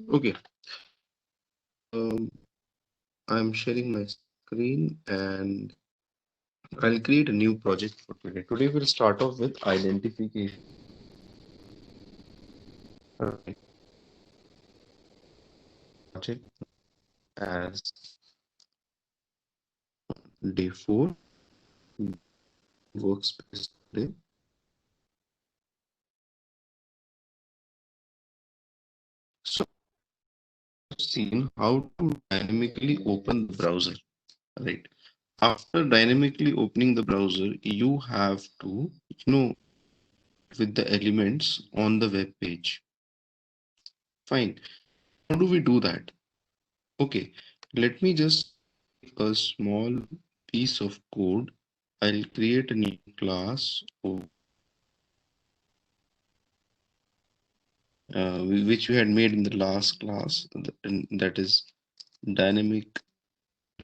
Okay, um, I'm sharing my screen and I'll create a new project for today. Today we'll start off with identification. Right. Project as day 4 workspace today. So I've seen how to dynamically open the browser. Right. After dynamically opening the browser, you have to, with the elements on the web page. Fine. How do we do that? Okay, let me just take a small piece of code. I'll create a new class which we had made in the last class, and that is dynamic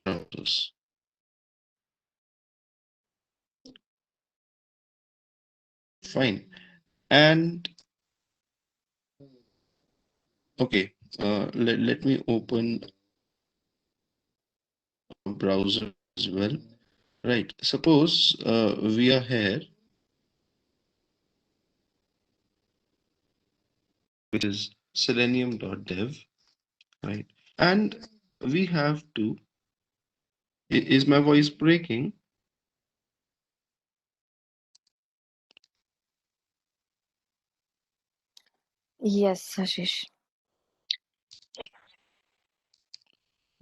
browsers. Fine. And okay, let me open a browser as well. Right. Suppose we are here, which is selenium.dev, right? And we have to, is my voice breaking? Yes, Ashish.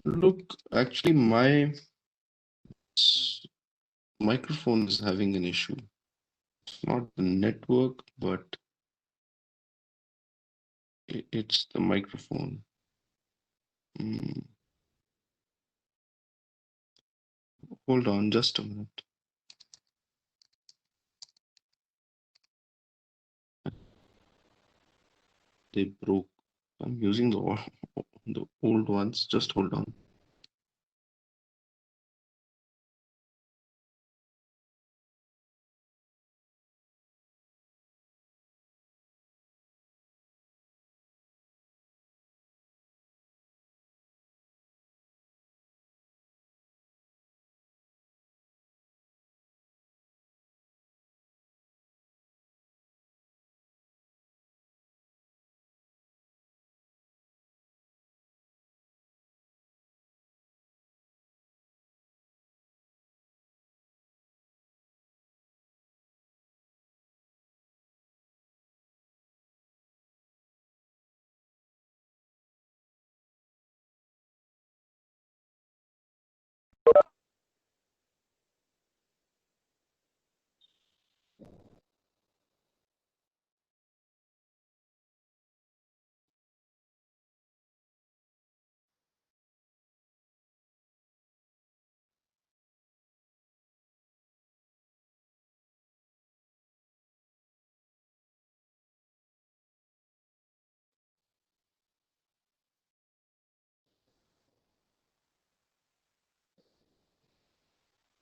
Look, actually, my microphone is having an issue. It's not the network, but it's the microphone. Mm, hold on just a minute. They broke. I'm using the old ones. Just hold on.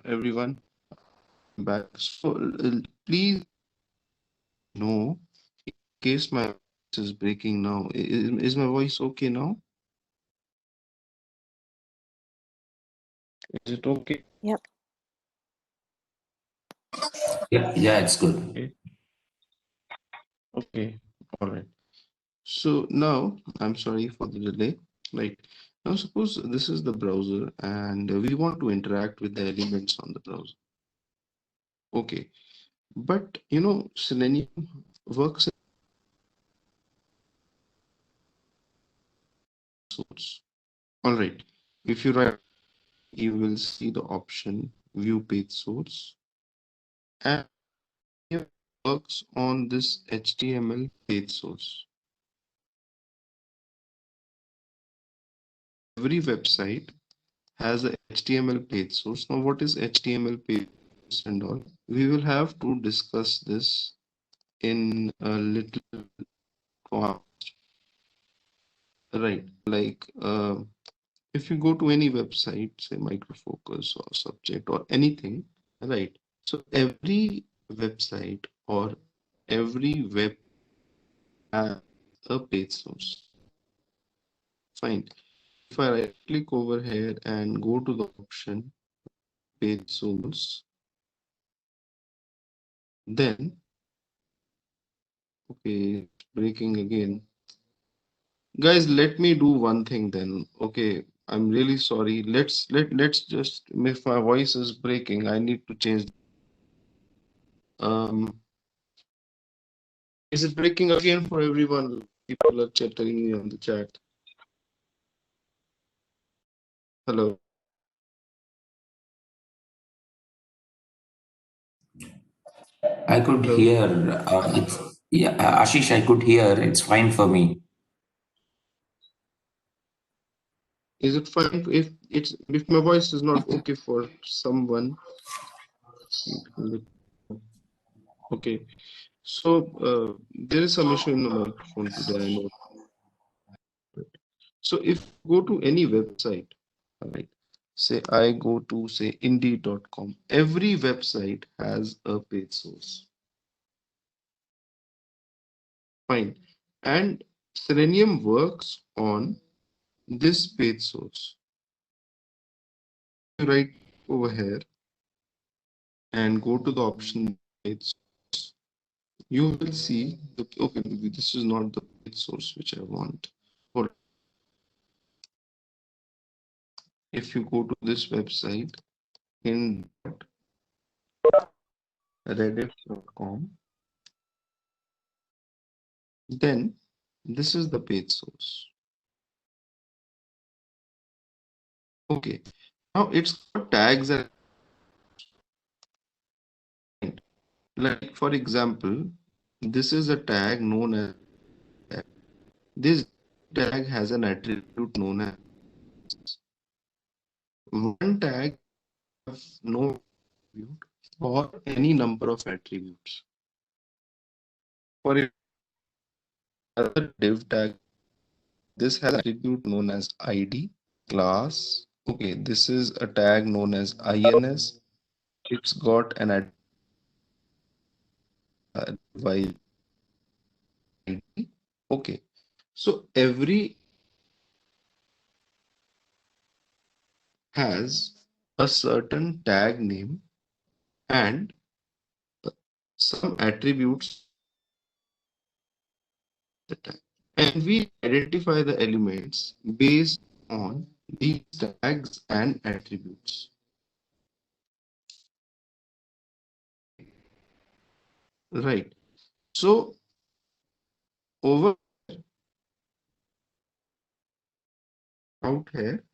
Everyone, back. So please know in case my voice is breaking now. Is my voice okay now? Is it okay? Yep. Yeah, it's good. Okay. Okay. All right. So now, I'm sorry for the delay. Right. Now, suppose this is the browser and we want to interact with the elements on the browser. Okay. But Selenium works in source. All right. If you write, you will see the option view page source and it works on this HTML page source. Every website has a HTML page source. Now, what is HTML page source and all? We will have to discuss this in a little right. Like if you go to any website, say Micro Focus or Subject or anything, right? So every website or every web has a page source. Fine. If I right click over here and go to the option page source, then okay, breaking again. Guys, let me do one thing then. Okay, I'm really sorry. Let's just, if my voice is breaking, I need to change. Um, is it breaking again for everyone? People are chattering me on the chat. Hello. I could Hello. hear. Yeah, Ashish, I could hear. It's fine for me. Is it fine if my voice is not okay for someone? Okay. So there is some issue in the microphone today, I know. So if you go to any website, right? Say I go to say Indeed.com. Every website has a page source. Fine. And Selenium works on this page source. Right over here and go to the option page source. You will see the okay, maybe this is not the page source which I want. Or if you go to this website in Reddit.com, then this is the page source. Okay, now it's got tags and like for example, this is a tag known as tag. This tag has an attribute known as one tag have no attribute or any number of attributes. For another div tag, this has an attribute known as ID, class. Okay, this is a tag known as INS. It's got an device ID. Okay, so every has a certain tag name and some attributes the tag. And we identify the elements based on these tags and attributes. Right. So over out here,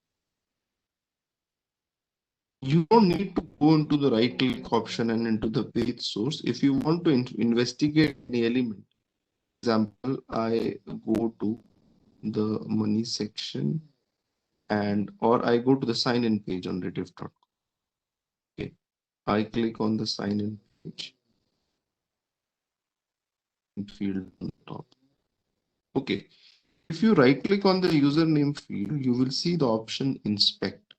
you don't need to go into the right click option and into the page source. If you want to investigate the element, example, I go to the money section and or I go to the sign in page on Rediff.com. Okay. I click on the sign in page field on top. Okay. If you right click on the username field, you will see the option inspect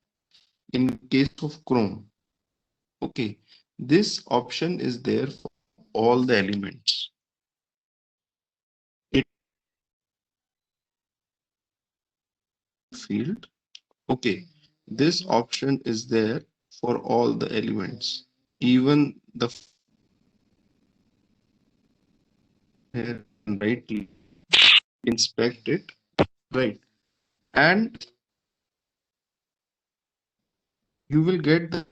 in case of Chrome. Okay. This option is there for all the elements. In field. Okay. This option is there for all the elements. Even the here right click, inspect it. Right. And you will get the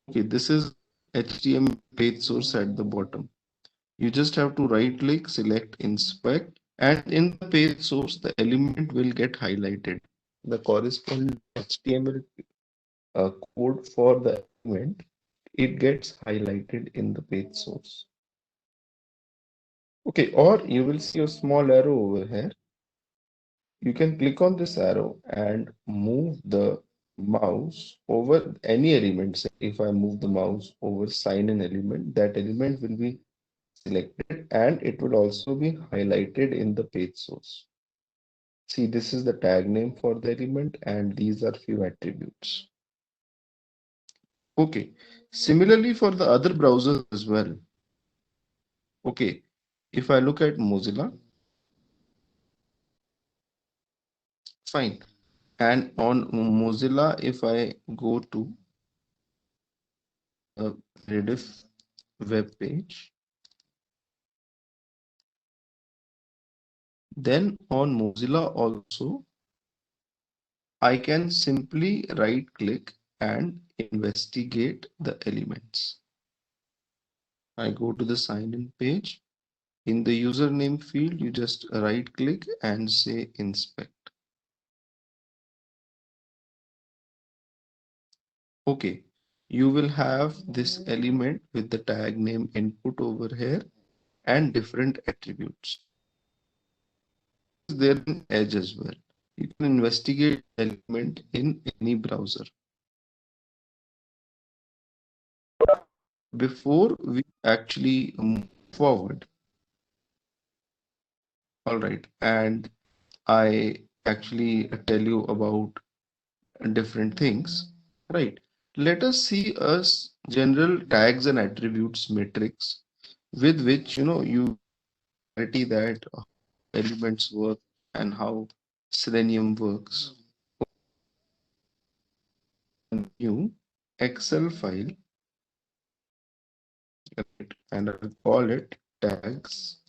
okay, this is HTML page source at the bottom. You just have to right click, select inspect, and in the page source, the element will get highlighted. The corresponding HTML code for the element, it gets highlighted in the page source. Okay, or you will see a small arrow over here. You can click on this arrow and move the mouse over any element. Say if I move the mouse over sign in element, that element will be selected and it will also be highlighted in the page source. See, this is the tag name for the element and these are few attributes. Okay, similarly for the other browsers as well. Okay, if I look at Mozilla, Fine. And on Mozilla, if I go to the Rediff web page, then on Mozilla also, I can simply right click and investigate the elements. I go to the sign in page. In the username field, you just right click and say inspect. Okay, you will have this element with the tag name input over here and different attributes. There in Edge as well. You can investigate element in any browser. Before we actually move forward, all right, and I actually tell you about different things, right? Let us see us general tags and attributes matrix with which you clarity that elements work and how Selenium works. New Excel file, right? And I'll call it tags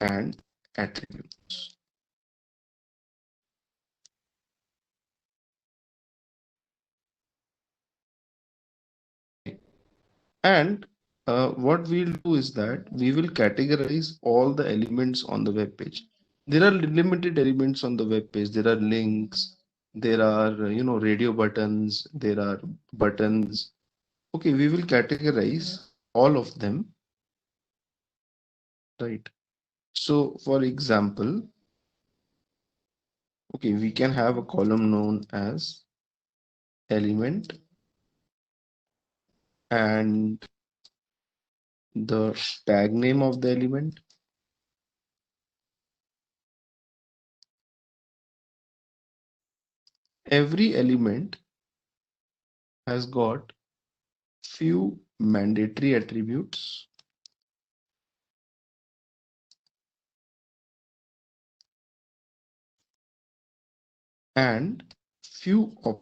and attributes. And what we'll do is that we will categorize all the elements on the web page. There are limited elements on the web page. There are links, there are radio buttons, there are buttons. Okay, we will categorize all of them, right? So for example, okay, we can have a column known as element and the tag name of the element. Every element has got few mandatory attributes and few op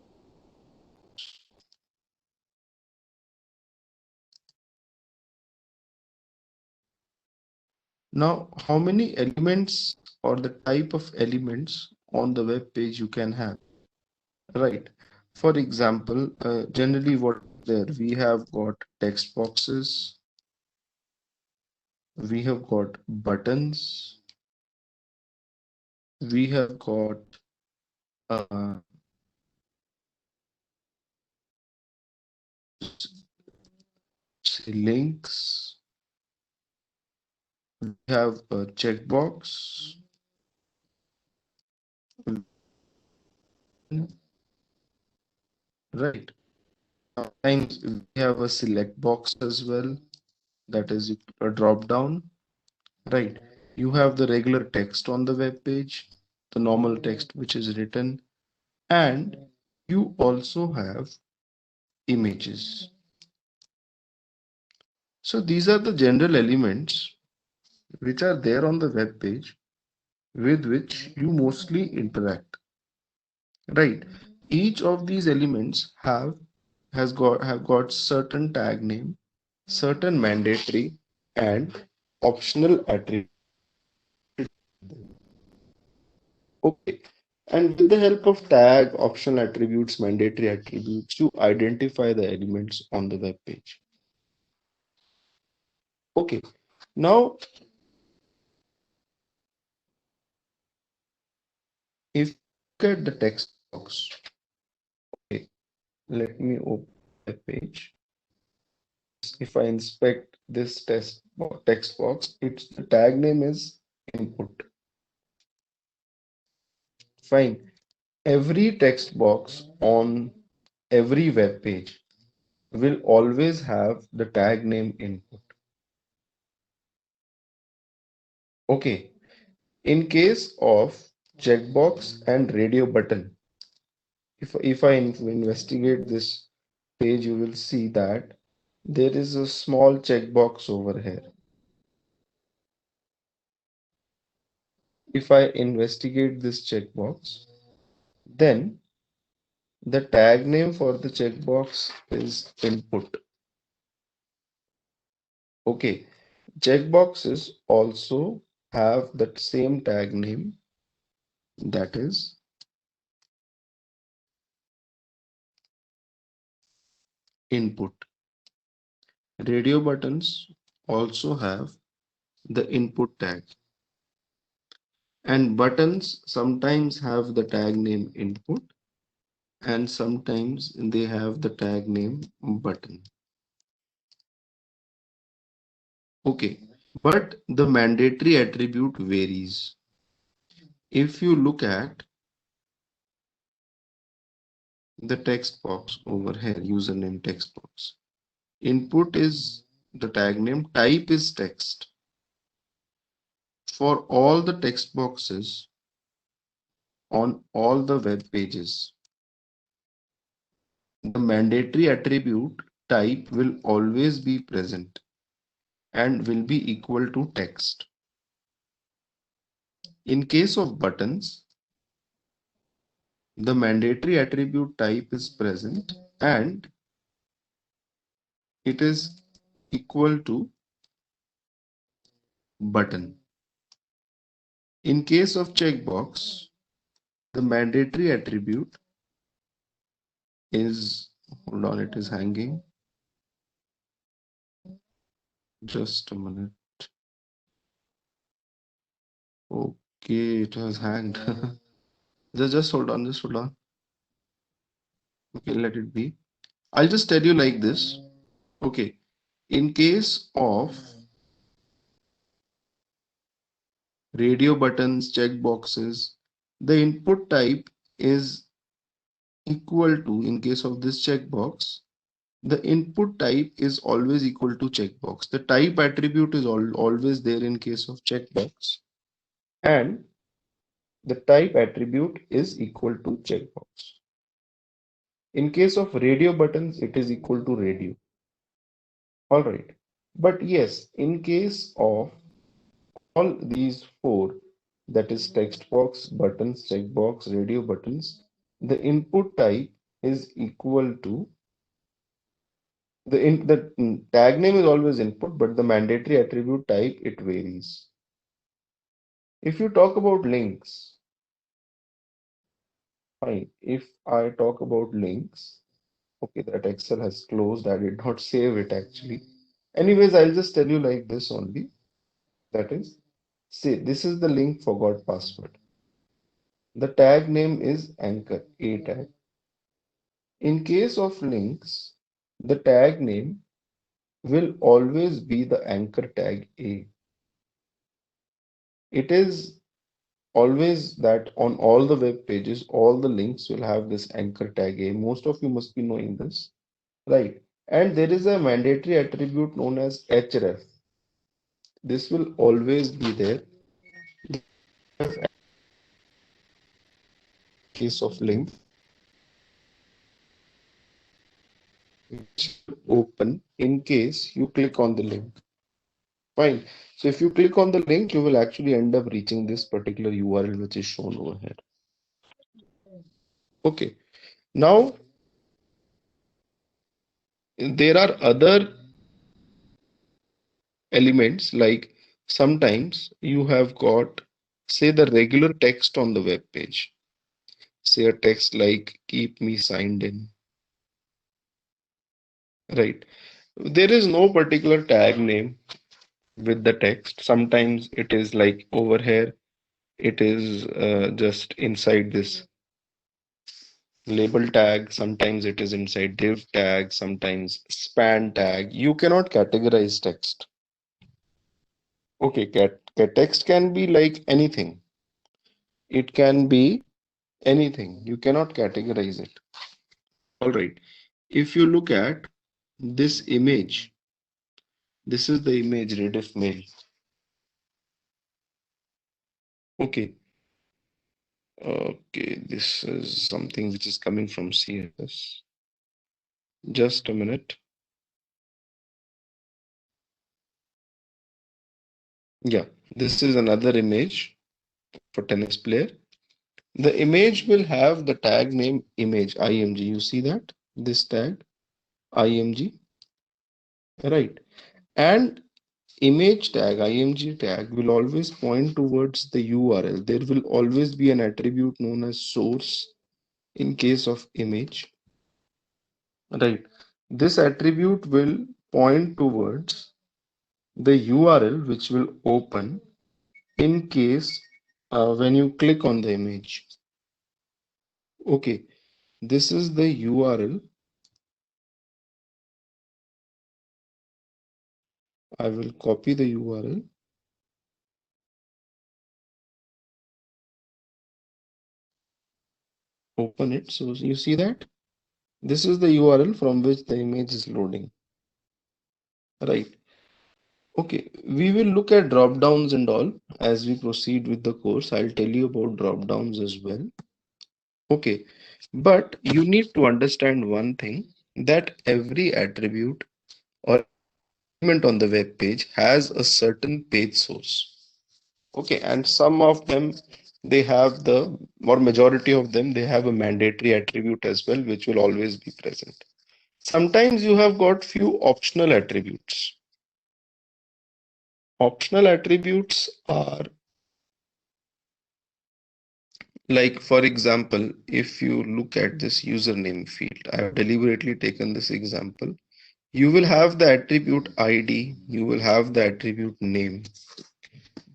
now how many elements or the type of elements on the web page you can have, right? For example, generally what there we have got text boxes, we have got buttons, we have got uh, links, we have a checkbox, right? Sometimes we have a select box as well, that is a drop down, right? You have the regular text on the web page, the normal text which is written, and you also have images. So these are the general elements which are there on the web page with which you mostly interact, right? Each of these elements have got certain tag name, certain mandatory and optional attributes. Okay. And with the help of tag, optional attributes, mandatory attributes, you identify the elements on the web page. Okay. Now, if you look at the text box, okay, let me open the page. If I inspect this text box, its the tag name is input. Fine. Every text box on every web page will always have the tag name input. Okay. In case of checkbox and radio button, if I investigate this page, you will see that there is a small checkbox over here. If I investigate this checkbox, then the tag name for the checkbox is input. Okay, checkboxes also have that same tag name, that is input. Radio buttons also have the input tag, and buttons sometimes have the tag name input and sometimes they have the tag name button. Okay, but the mandatory attribute varies. If you look at the text box over here, username text box, input is the tag name, type is text. For all the text boxes on all the web pages, the mandatory attribute type will always be present and will be equal to text. In case of buttons, the mandatory attribute type is present and it is equal to button. In case of checkbox, the mandatory attribute is, hold on, it is hanging. Just a minute. Okay, it has hanged. Just hold on, just hold on. Okay, let it be. I'll just tell you like this. Okay, in case of radio buttons, checkboxes, the input type is equal to, in case of this checkbox, the input type is always equal to checkbox. The type attribute is always there in case of checkbox, and the type attribute is equal to checkbox. In case of radio buttons, it is equal to radio. All right. But yes, in case of all these four, that is text box, buttons, checkbox, radio buttons, the input type is equal to the tag name is always input, but the mandatory attribute type it varies. If you talk about links, fine. If I talk about links, okay, that Excel has closed. I did not save it actually. Anyways, I'll just tell you like this only. That is, say this is the link forgot password. The tag name is anchor, A tag. In case of links, the tag name will always be the anchor tag A. It is always that on all the web pages, all the links will have this anchor tag A. Most of you must be knowing this, right? And there is a mandatory attribute known as href. This will always be there. Case of link, which will open in case you click on the link. Fine. So if you click on the link, you will actually end up reaching this particular URL which is shown over here. Okay. Now there are other elements, like sometimes you have got, say, the regular text on the web page. Say a text like keep me signed in. Right. There is no particular tag name with the text. Sometimes it is like over here, it is just inside this label tag, sometimes it is inside div tag, sometimes span tag. You cannot categorize text. Okay, text can be like anything. It can be anything. You cannot categorize it. All right. If you look at this image, this is the image Rediff mail. Okay. Okay, this is something which is coming from CSS. Just a minute. Yeah, this is another image for tennis player. The image will have the tag name image img. You see that? This tag img, right? And image tag img tag will always point towards the URL. There will always be an attribute known as source in case of image, right? This attribute will point towards the URL which will open in case when you click on the image. Okay, this is the URL. I will copy the URL, open it. So you see that this is the URL from which the image is loading, right? Okay, we will look at drop downs and all as we proceed with the course. I'll tell you about drop downs as well. Okay, but you need to understand one thing, that every attribute or element on the web page has a certain page source. Okay, and some of them they have the, or majority of them, they have a mandatory attribute as well, which will always be present. Sometimes you have got few optional attributes. Optional attributes are like, for example, if you look at this username field, I have deliberately taken this example. You will have the attribute ID, you will have the attribute name.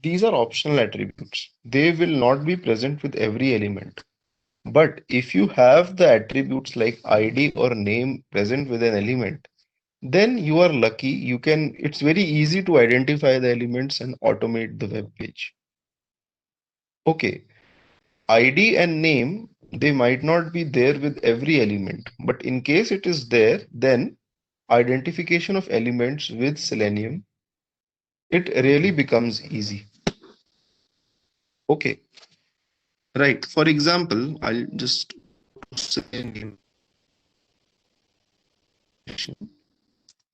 These are optional attributes. They will not be present with every element. But if you have the attributes like ID or name present with an element, then you are lucky. You can, it's very easy to identify the elements and automate the web page. Okay, ID and name, they might not be there with every element, but in case it is there, then identification of elements with Selenium, it really becomes easy. Okay, right. For example, I'll just Selenium,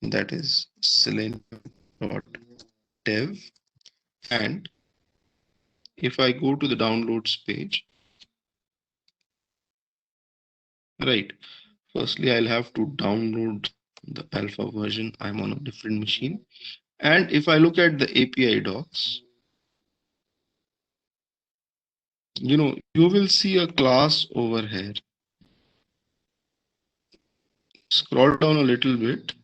that is selenium.dev, and if I go to the downloads page, right, firstly I'll have to download the alpha version. I'm on a different machine. And if I look at the API docs, you will see a class over here. Scroll down a little bit.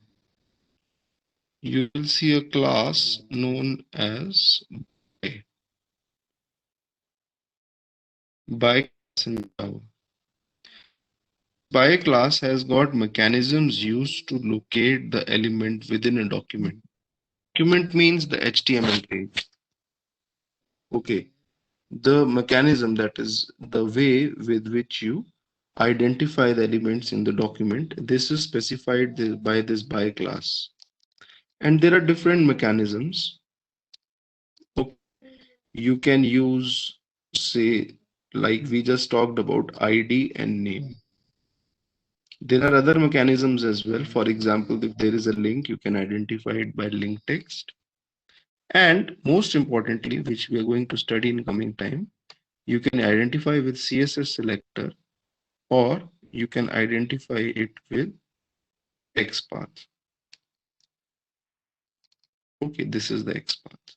You will see a class known as by class in Java. By class has got mechanisms used to locate the element within a document. Document means the HTML page. Okay. The mechanism, that is the way with which you identify the elements in the document, this is specified by this by class. And there are different mechanisms. Okay. You can use, say, like we just talked about ID and name. There are other mechanisms as well. For example, if there is a link, you can identify it by link text. And most importantly, which we are going to study in coming time, you can identify with CSS selector, or you can identify it with XPath. Okay, this is the XPath.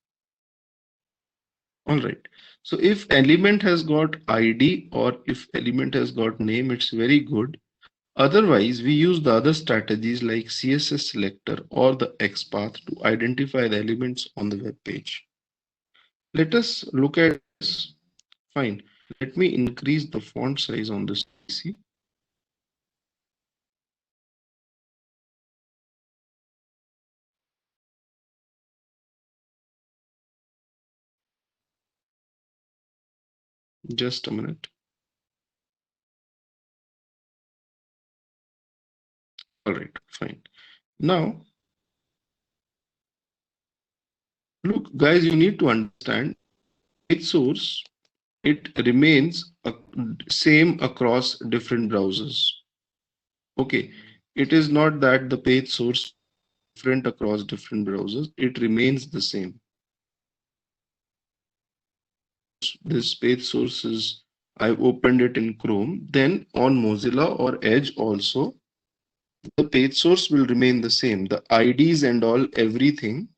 All right. So if element has got ID or if element has got name, it's very good. Otherwise, we use the other strategies like CSS selector or the XPath to identify the elements on the web page. Let us look at this. Fine. Let me increase the font size on this PC. Just a minute. All right, fine. Now, look, guys, you need to understand page source, it remains same across different browsers. Okay, it is not that the page source different across different browsers, it remains the same. This page source is I opened it in Chrome. Then on Mozilla or Edge also, the page source will remain the same. The IDs and all, everything,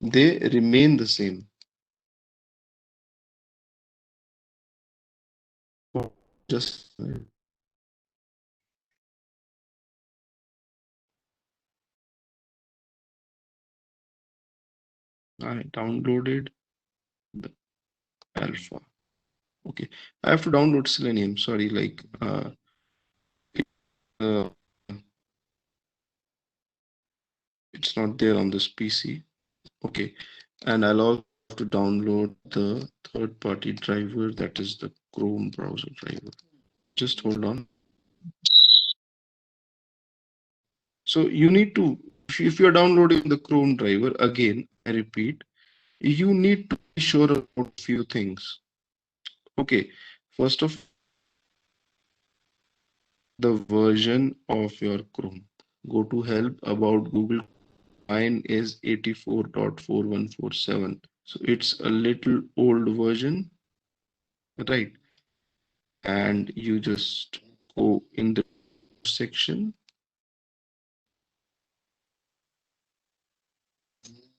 they remain the same. Just I downloaded the alpha. Okay, I have to download Selenium. Sorry, like uh, it's not there on this PC. Okay, and I'll also have to download the third-party driver, that is the Chrome browser driver. Just hold on. So you need to, if you're downloading the Chrome driver, again, I repeat, you need to be sure about few things. Okay, first of the version of your Chrome. Go to help about Google. Mine is 84.4147. So it's a little old version, right? And you just go in the section.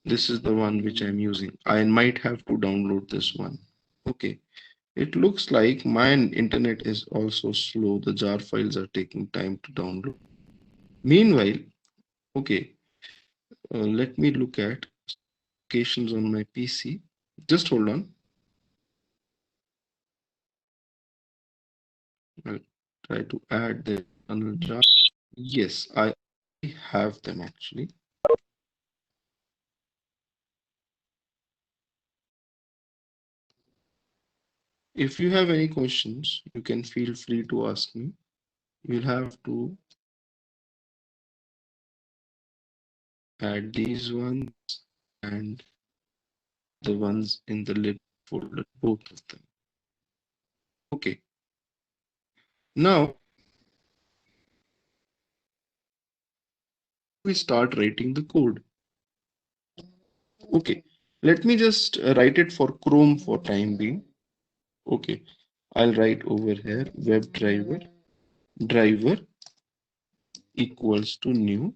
This is the one which I'm using. I might have to download this one. Okay. It looks like my internet is also slow. The jar files are taking time to download. Meanwhile, okay, let me look at applications on my PC. Just hold on. I'll try to add the external jar. Yes, I have them actually. If you have any questions, you can feel free to ask me. You'll have to add these ones and the ones in the lib folder, both of them. Okay. Now we start writing the code. Okay. Let me just write it for Chrome for time being. Okay. I'll write over here driver equals to new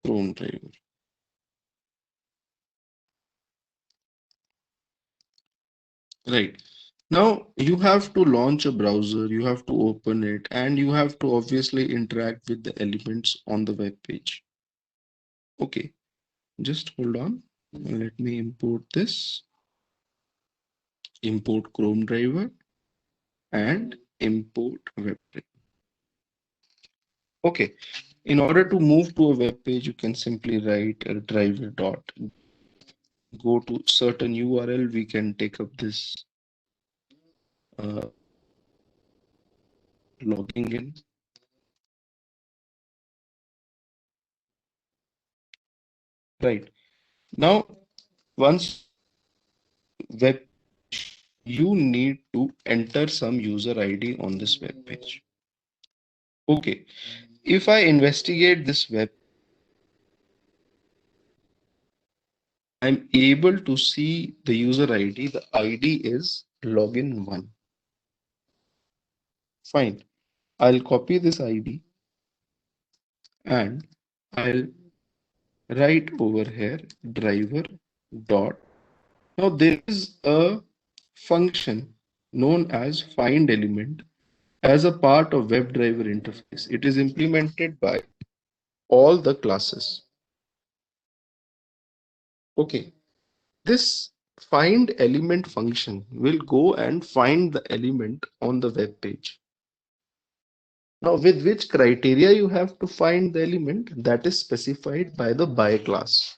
Chrome driver. Right. Now you have to launch a browser, you have to open it, and you have to obviously interact with the elements on the web page. Okay, just hold on. Let me import this. Import Chrome driver and import web driver. Okay, in order to move to a web page, you can simply write a driver dot. Go to certain URL. We can take up this uh, logging in. Right now, once web, you need to enter some user ID on this web page. Okay, if I investigate this web, I'm able to see the user ID. The ID is login1. Fine. I'll copy this ID and I'll write over here driver dot. Now there is a function known as find element as a part of WebDriver interface. It is implemented by all the classes. Okay, this find element function will go and find the element on the web page. Now, with which criteria you have to find the element, that is specified by the by class.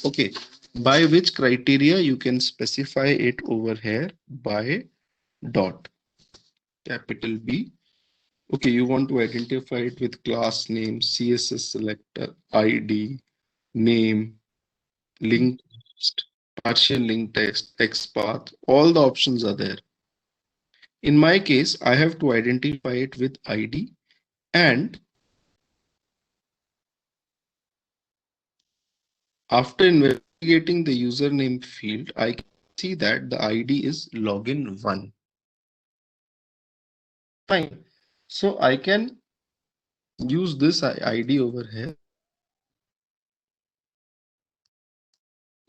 Okay, by which criteria you can specify it over here by dot capital B. Okay, you want to identify it with class name, CSS selector, ID, name, link text, partial link text, text path, all the options are there. In my case, I have to identify it with ID, and after investigating the username field, I can see that the ID is login1. Fine. So I can use this ID over here,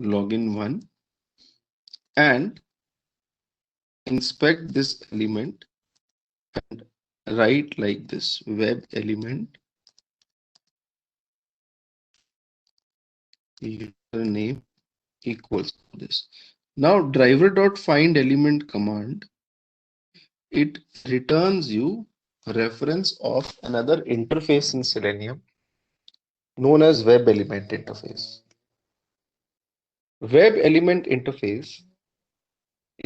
login1, and inspect this element and write like this, web element username equals to this. Now driver.find element command, it returns you a reference of another interface in Selenium known as web element interface. Web element interface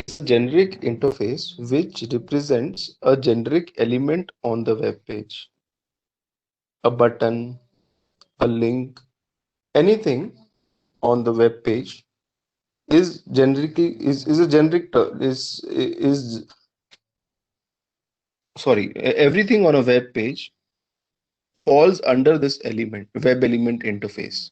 is a generic interface which represents a generic element on the web page. A button, a link, anything on the web page is generically is a generic is sorry, everything on a web page falls under this element, web element interface.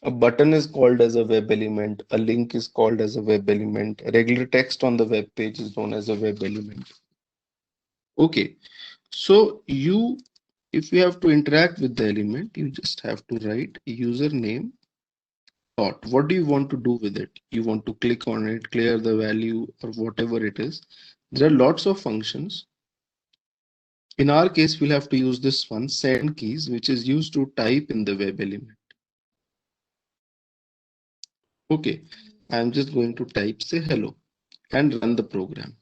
A button is called as a web element, a link is called as a web element, regular text on the web page is known as a web element. Okay, so if you have to interact with the element, you just have to write username dot. What do you want to do with it? You want to click on it, clear the value, or whatever it is. There are lots of functions. In our case, we'll have to use this one, send keys, which is used to type in the web element. Okay, I'm just going to type say hello and run the program.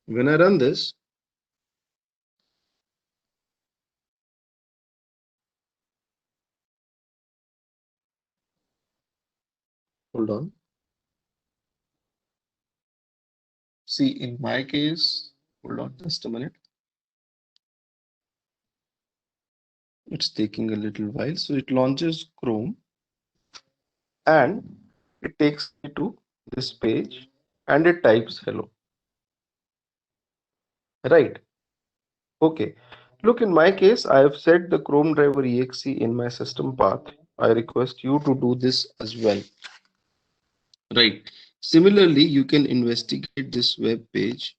When I run this, hold on. See, in my case, hold on just a minute. It's taking a little while. So it launches Chrome and it takes me to this page and it types hello. Right. Okay. Look, in my case, I have set the Chrome driver exe in my system path. I request you to do this as well. Right. Similarly, you can investigate this web page,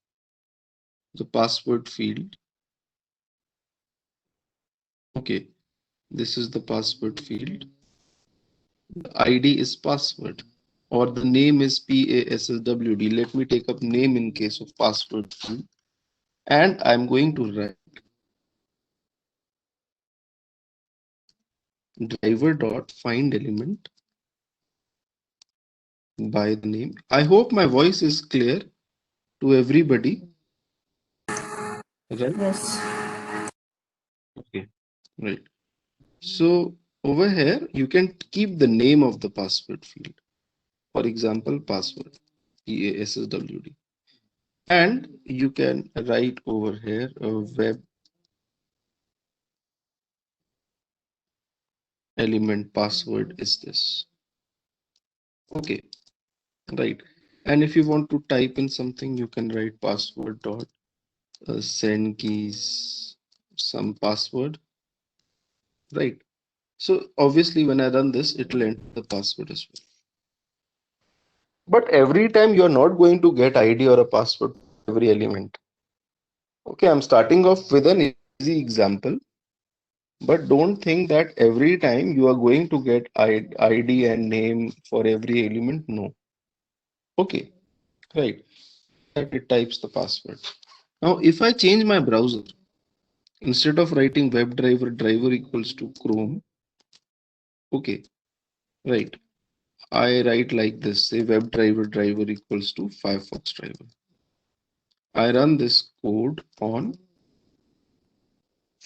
the password field. Okay. This is the password field. The ID is password or the name is PASSWD. Let me take up name in case of password field. And I'm going to write driver dot find element by the name. I hope my voice is clear to everybody. Right? Yes. Okay. Right. So over here, you can keep the name of the password field. For example, password, PASSWD. And you can write over here a web element password is this. Okay, right. And if you want to type in something, you can write password dot send keys some password. Right. So obviously when I run this, it will enter the password as well. But every time you're not going to get ID or a password for every element. Okay, I'm starting off with an easy example, but don't think that every time you are going to get ID and name for every element. No. Okay, right. That it types the password. Now, if I change my browser, instead of writing driver equals to Chrome, okay, right. I write like this, say driver equals to Firefox driver. I run this code on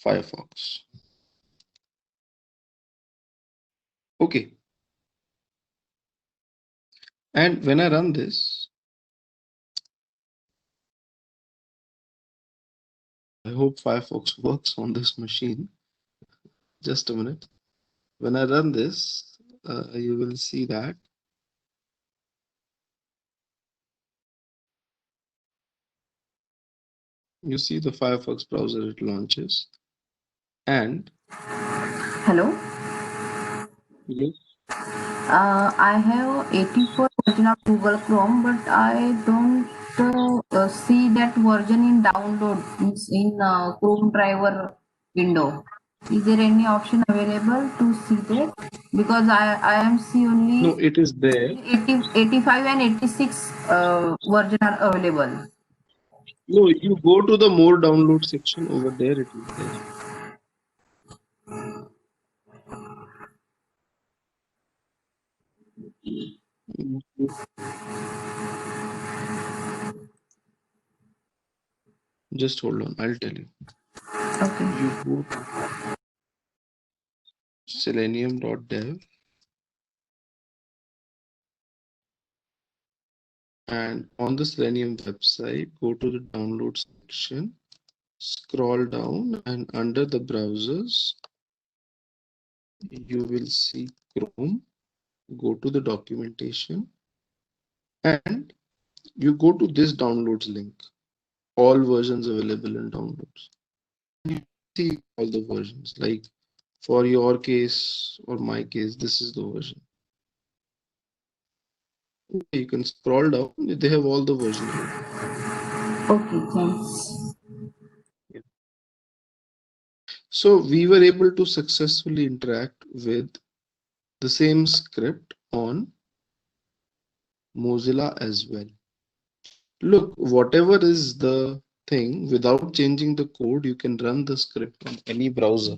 Firefox. Okay. And when I run this, I hope Firefox works on this machine. Just a minute. When I run this, you will see that you see the Firefox browser, it launches. And Hello? yes, I have 84 version of Google Chrome, but I don't see that version in download in Chrome driver window. Is there any option available to see that? Because I am see only No, it is there. 80, 85 and 86 version are available. No, you go to the more download section over there, it is there. Mhm. Just hold on, I'll tell you. Okay. You go to selenium.dev and on the Selenium website, go to the download section, scroll down, and under the browsers, you will see Chrome. Go to the documentation and you go to this downloads link. All versions available in downloads. You see all the versions. Like for your case or my case, this is the version. You can scroll down. They have all the versions over there. Okay, thanks. Yeah. So we were able to successfully interact with the same script on Mozilla as well. Look, whatever is the thing, without changing the code, you can run the script on any browser.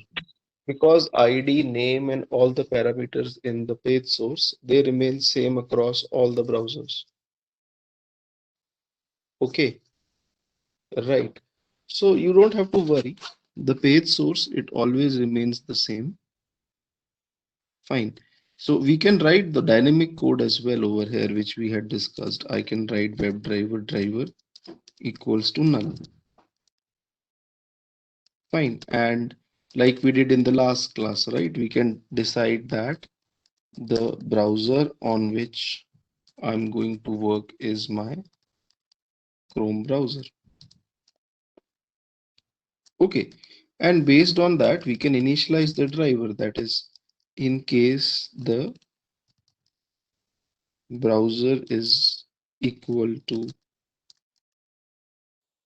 Because ID, name, and all the parameters in the page source, they remain same across all the browsers. Okay, right. So you don't have to worry. The page source, it always remains the same. Fine. So we can write the dynamic code as well over here, which we had discussed. I can write driver equals to null. Fine. And like we did in the last class, right? We can decide that the browser on which I'm going to work is my Chrome browser. Okay. And based on that, we can initialize the driver. That is, in case the browser is equal to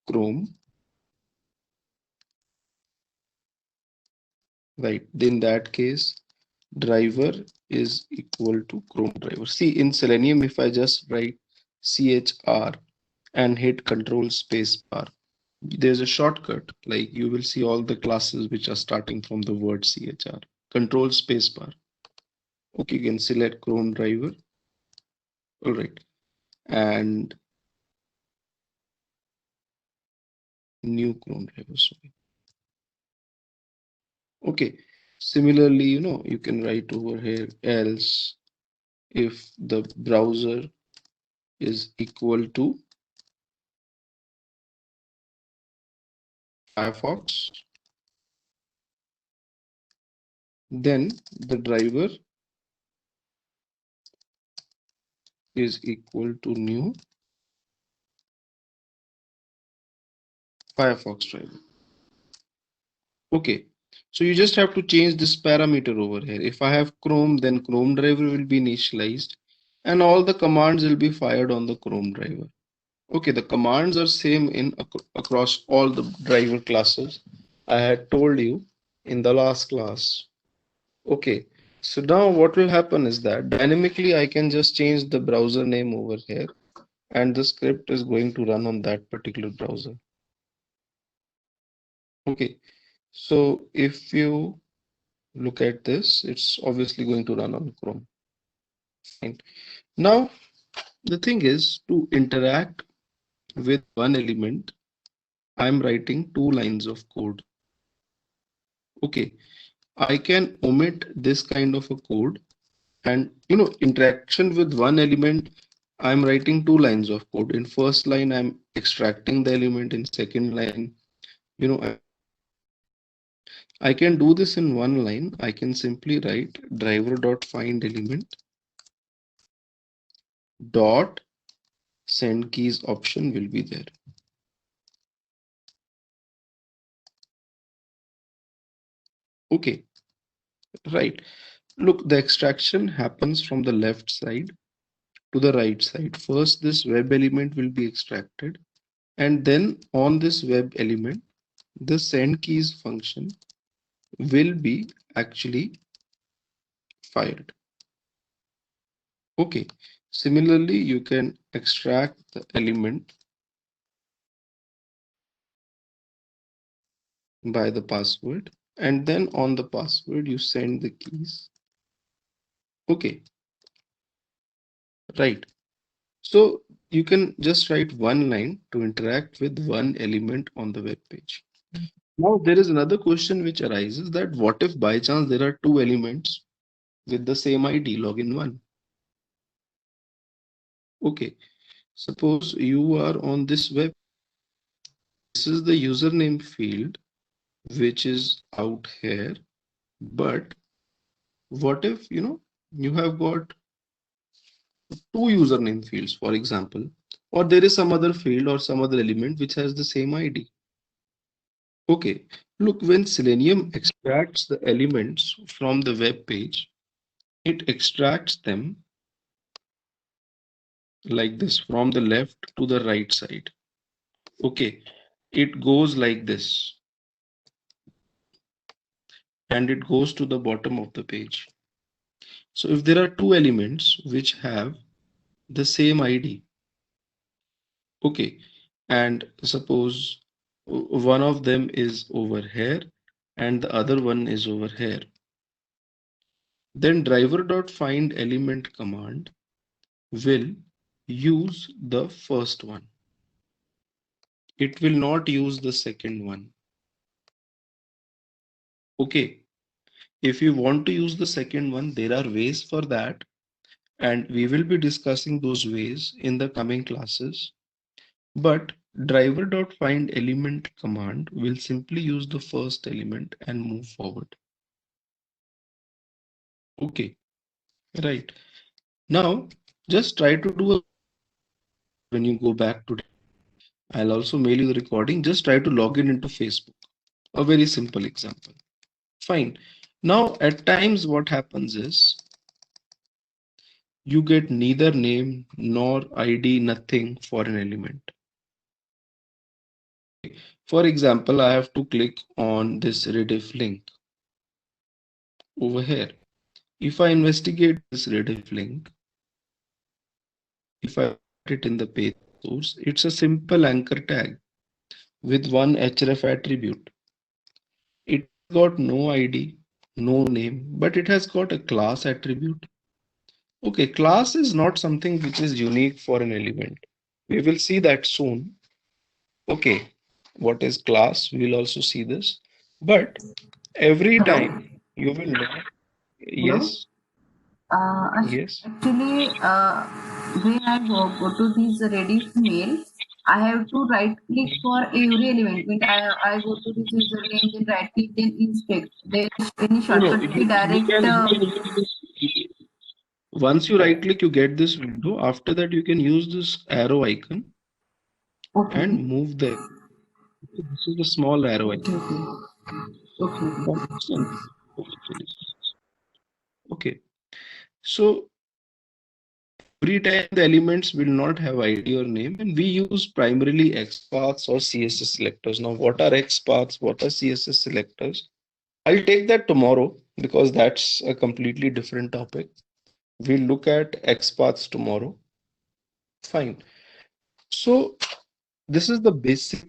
Chrome, right? In that case, driver is equal to Chrome driver. See, in Selenium, if I just write chr and hit Control space bar, there's a shortcut. Like you will see all the classes which are starting from the word chr. Control space bar. Okay, you can select Chrome driver. All right, and new Chrome driver. Sorry. Okay. Similarly, you can write over here else if the browser is equal to Firefox, then the driver is equal to new Firefox driver. Okay, so you just have to change this parameter over here. If I have Chrome, then Chrome driver will be initialized and all the commands will be fired on the Chrome driver. Okay, the commands are same in across all the driver classes. I had told you in the last class. Okay, so now what will happen is that dynamically I can just change the browser name over here and the script is going to run on that particular browser. Okay, so if you look at this, it's obviously going to run on Chrome. Fine. Now, the thing is to interact with one element, I'm writing two lines of code. Okay, I can omit this kind of a code and interaction with one element. I'm writing two lines of code. In first line, I'm extracting the element. In second line, I can do this in one line. I can simply write driver.find element dot send keys option will be there. Okay, right. Look, the extraction happens from the left side to the right side. First, this web element will be extracted, and then on this web element, the send keys function will be actually fired. Okay. Similarly, you can extract the element by the password, and then on the password, you send the keys. Okay, right. So you can just write one line to interact with one element on the web page. Now, there is another question which arises that what if by chance there are two elements with the same ID, login one? Okay, suppose you are on this web. This is the username field which is out here. But what if, you have got two username fields, for example, or there is some other field or some other element which has the same ID. Okay, look, when Selenium extracts the elements from the web page, it extracts them like this from the left to the right side. Okay, it goes like this and it goes to the bottom of the page. So if there are two elements which have the same ID, okay, and suppose one of them is over here and the other one is over here, then driver.find element command will use the first one. It will not use the second one. Okay, if you want to use the second one, there are ways for that, and we will be discussing those ways in the coming classes. But driver.find element command will simply use the first element and move forward. Okay, right. Now, just try to do a when you go back to. I'll also mail you the recording. Just try to log in into Facebook. A very simple example. Fine. Now, at times, what happens is you get neither name nor ID, nothing for an element. For example, I have to click on this Rediff link over here. If I investigate this Rediff link, if I put it in the page source, it's a simple anchor tag with one href attribute. It got no ID, no name, but it has got a class attribute. Okay, class is not something which is unique for an element. We will see that soon. Okay, what is class? We'll also see this. But every Hello? time you will know, Hello? yes, yes. Actually, when I go to this Rediff mail, I have to right click for every element. When I go to this username, then right click, then inspect. There is any No, no, shortcut key direct. you can use this. Once you right click, you get this window. After that, you can use this arrow icon Okay. and move the. This is the small arrow Okay. icon. Okay. Okay. Okay, so every time the elements will not have ID or name, and we use primarily XPaths or CSS selectors. Now, what are XPaths? What are CSS selectors? I'll take that tomorrow because that's a completely different topic. We'll look at XPaths tomorrow. Fine. So this is the basic,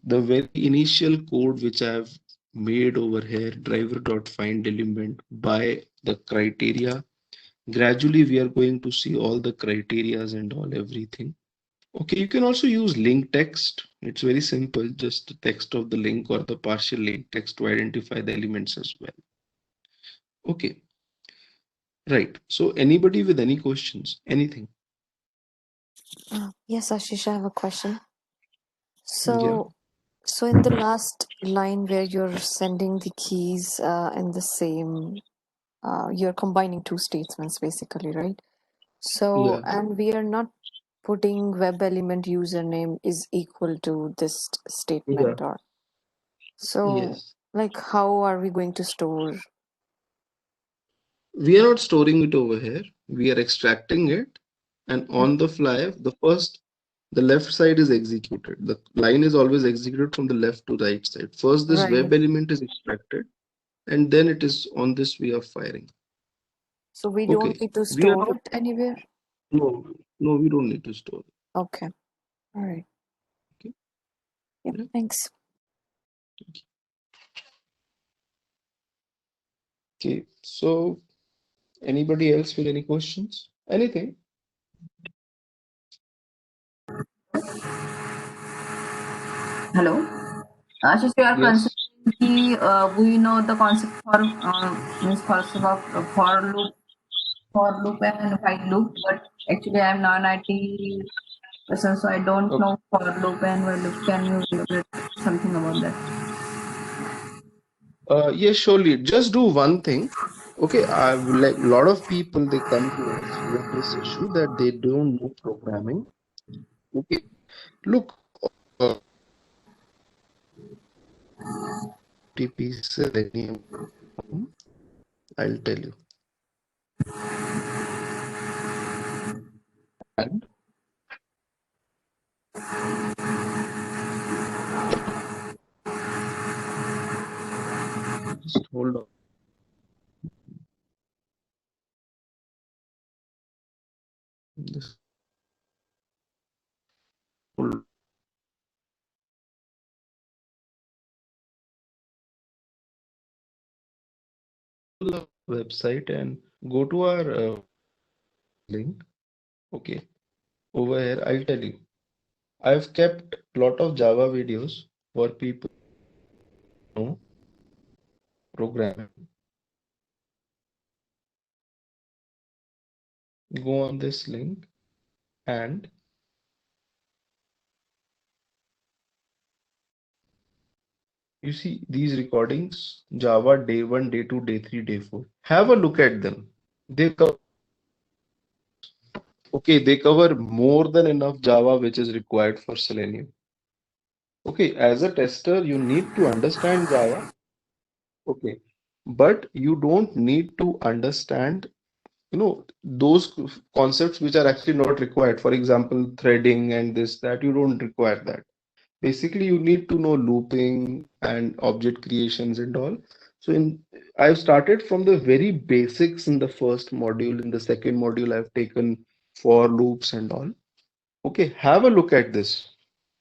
the very initial code which I've made over here, driver.find element by the criteria. Gradually, we are going to see all the criterias and all everything. Okay, you can also use link text. It's very simple, just the text of the link or the partial link text to identify the elements as well. Okay, right. So anybody with any questions, anything? Yes, Ashish, I have a question. Yeah, So in the last line where you're sending the keys in the same, you're combining two statements basically, right? So, yeah, and we are not putting web element username is equal to this yeah, statement, or so yes. like how are we going to store? We are not storing it over here. We are extracting it, and on the fly, the left side is executed. The line is always executed from the left to right side. First, this Right. web element is extracted, and then it is on this way of firing. So we Okay, don't need to we are store not. it anywhere? No, no, we don't need to store it. Okay. All right. Okay. Yep. Yeah. Thanks. Okay, so anybody else with any questions? Anything? Hello. Ashish, you are Yes. considering we know the concept for means first of all for loop and while loop, but actually I'm non-IT person, so I don't Okay. know for loop and while loop. Can you elaborate something about that? Yes, surely. Just do one thing. Okay, like a lot of people, they come to us with this issue that they don't know programming. Okay, look, uh, TP Selenium, I'll tell you. And just hold on. This hold to the website and go to our link. Okay, over here, I'll tell you. I've kept a lot of Java videos for people who know programming. Go on this link and you see these recordings, Java day 1, day 2, day 3, day 4. Have a look at them. They cover, okay, they cover more than enough Java which is required for Selenium. Okay, as a tester, you need to understand Java. Okay, but you don't need to understand, those concepts which are actually not required. For example, threading and this, that, you don't require that. Basically, you need to know looping and object creations and all. So I've started from the very basics in the first module. In the second module, I've taken for loops and all. Okay, have a look at this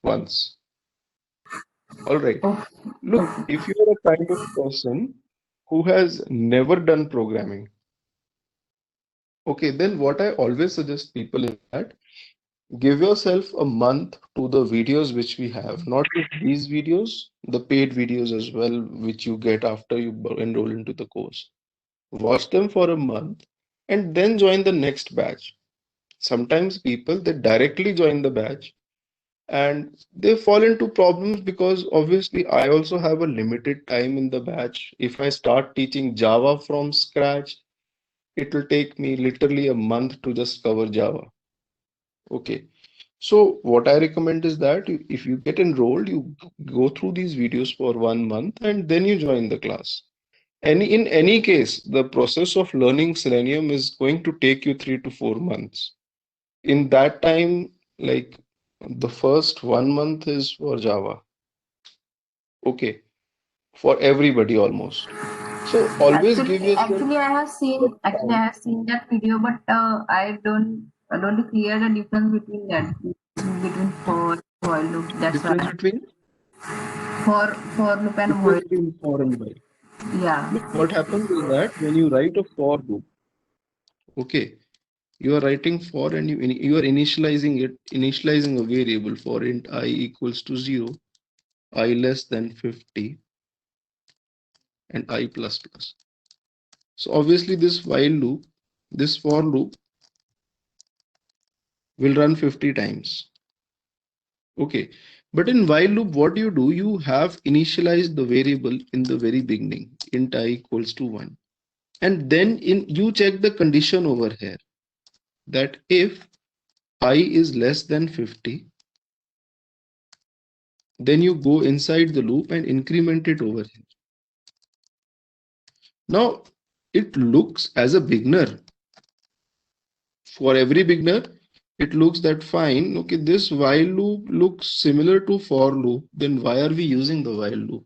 once. All right. Okay. Look, Okay. if you're a kind of person who has never done programming, okay, then what I always suggest people is that give yourself a month to the videos which we have, not just these videos, the paid videos as well, which you get after you enroll into the course. Watch them for a month and then join the next batch. Sometimes people they directly join the batch and they fall into problems because obviously I also have a limited time in the batch. If I start teaching Java from scratch, it will take me literally a month to just cover Java. Okay. So what I recommend is that if you get enrolled, you go through these videos for 1 month and then you join the class. In any case, the process of learning Selenium is going to take you 3 to 4 months. In that time, like the first 1 month is for Java. Okay, for everybody almost. So always give yourself Actually, that I time have seen that video, but I don't clear the difference between that between for while loop. That's why difference between for loop and difference while. between for and while. Yeah. Look, what happens is that when you write a for loop, okay, you are writing for and you are initializing a variable for int I equals to 0, I less than 50, and I plus plus. So obviously this for loop will run 50 times. Okay. But in while loop, what do? You have initialized the variable in the very beginning, int I equals to 1. And then you check the condition over here that if I is less than 50, then you go inside the loop and increment it over here. Now, it looks as a beginner. For every beginner, it looks that fine. Okay, this while loop looks similar to for loop. Then why are we using the while loop?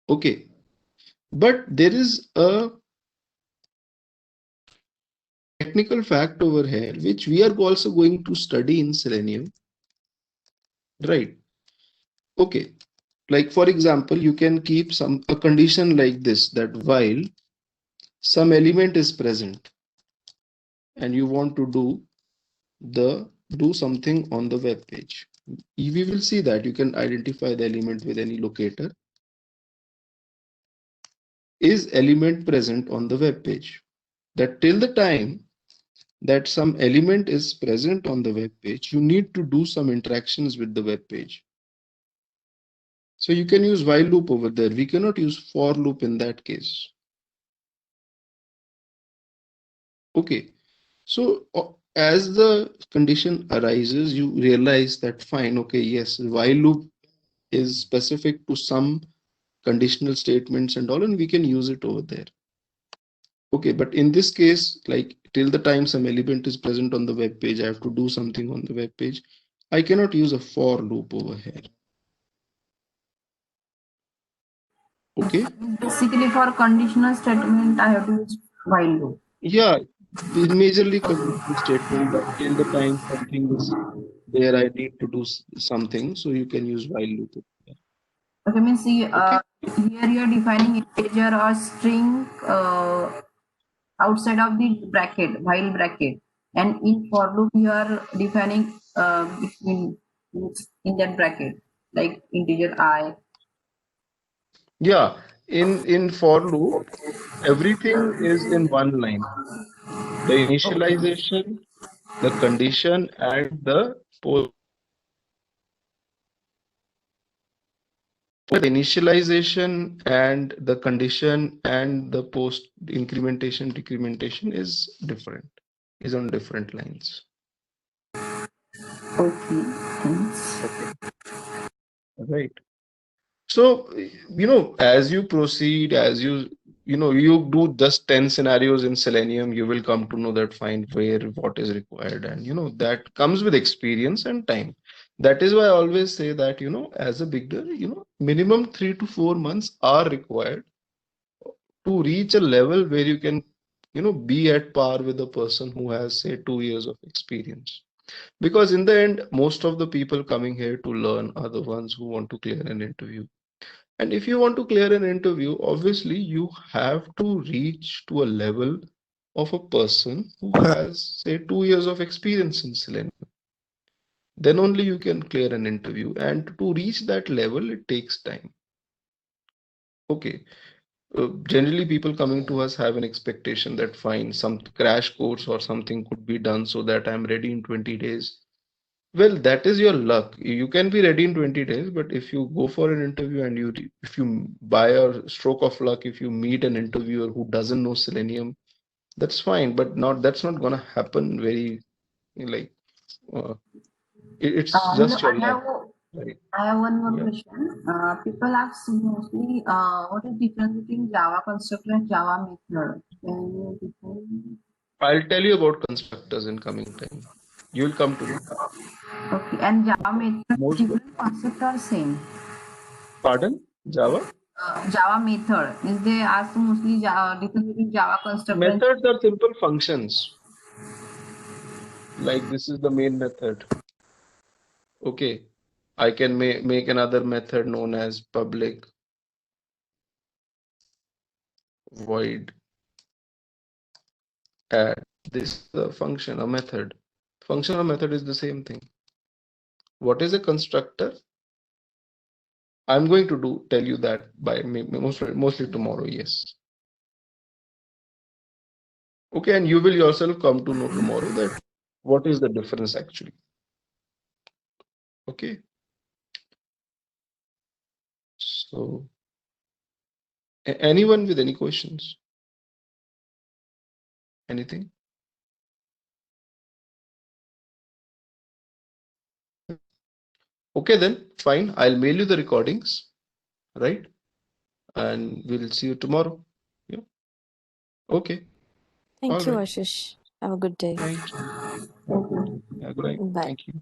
Okay, but there is a technical fact over here, which we are also going to study in Selenium, right? Okay, like for example, you can keep a condition like this, that while some element is present and you want to do something on the web page. We will see that you can identify the element with any locator. Is element present on the web page? That till the time that some element is present on the web page, you need to do some interactions with the web page. So you can use while loop over there. We cannot use for loop in that case. Okay. So as the condition arises, you realize that fine, okay, yes, while loop is specific to some conditional statements and all, and we can use it over there. Okay, but in this case, like till the time some element is present on the web page, I have to do something on the web page. I cannot use a for loop over here. Okay. Basically, for conditional statement, I have to use while loop. Yeah, majorly conditional statement that till the time something is there, I need to do something. So you can use while loop. Okay, means see, Okay. here you are defining integer or string outside of the bracket, while bracket, and in for loop you are defining between in that bracket, like integer I. Yeah, in for loop, everything is in one line. The initialization, the condition, and the post. The initialization and the condition and the post incrementation decrementation is different, is on different lines. Okay, thanks. Okay. Right. So, as you proceed, as you do just 10 scenarios in Selenium, you will come to know that fine where what is required. And, that comes with experience and time. That is why I always say that, as a beginner, minimum 3 to 4 months are required to reach a level where you can, be at par with a person who has, say, 2 years of experience. Because in the end, most of the people coming here to learn are the ones who want to clear an interview. And if you want to clear an interview, obviously you have to reach to a level of a person who has, say, 2 years of experience in Selenium. Then only you can clear an interview. And to reach that level, it takes time. Okay. Generally, people coming to us have an expectation that fine, some crash course or something could be done so that I'm ready in 20 days. Well, that is your luck. You can be ready in 20 days, but if you go for an interview and if you by a stroke of luck, if you meet an interviewer who doesn't know Selenium, that's fine, but that's not gonna happen very like uh, it's Hello, just your luck, right? I have one more Yeah. question. People ask mostly what is the difference between Java constructor and Java method? Can you define? I'll tell you about constructors in coming time. You will come to know. Okay, and Java method Most different concept or same? Pardon? Java? Java method is they ask mostly difference between Java constructor and Methods are simple functions. Like this is the main method. Okay. I can make another method known as public void add. This is a function, a method. Function or method is the same thing. What is a constructor? I'm going to tell you that by mostly tomorrow. Yes. Okay, and you will yourself come to know tomorrow that what is the difference actually. Okay. So, anyone with any questions? Anything? Okay, then fine. I'll mail you the recordings, right? and we'll see you tomorrow. Yeah. Okay. Thank All you, right. Ashish. Have a good day. Thank you. Yeah, good night. Bye. Thank you.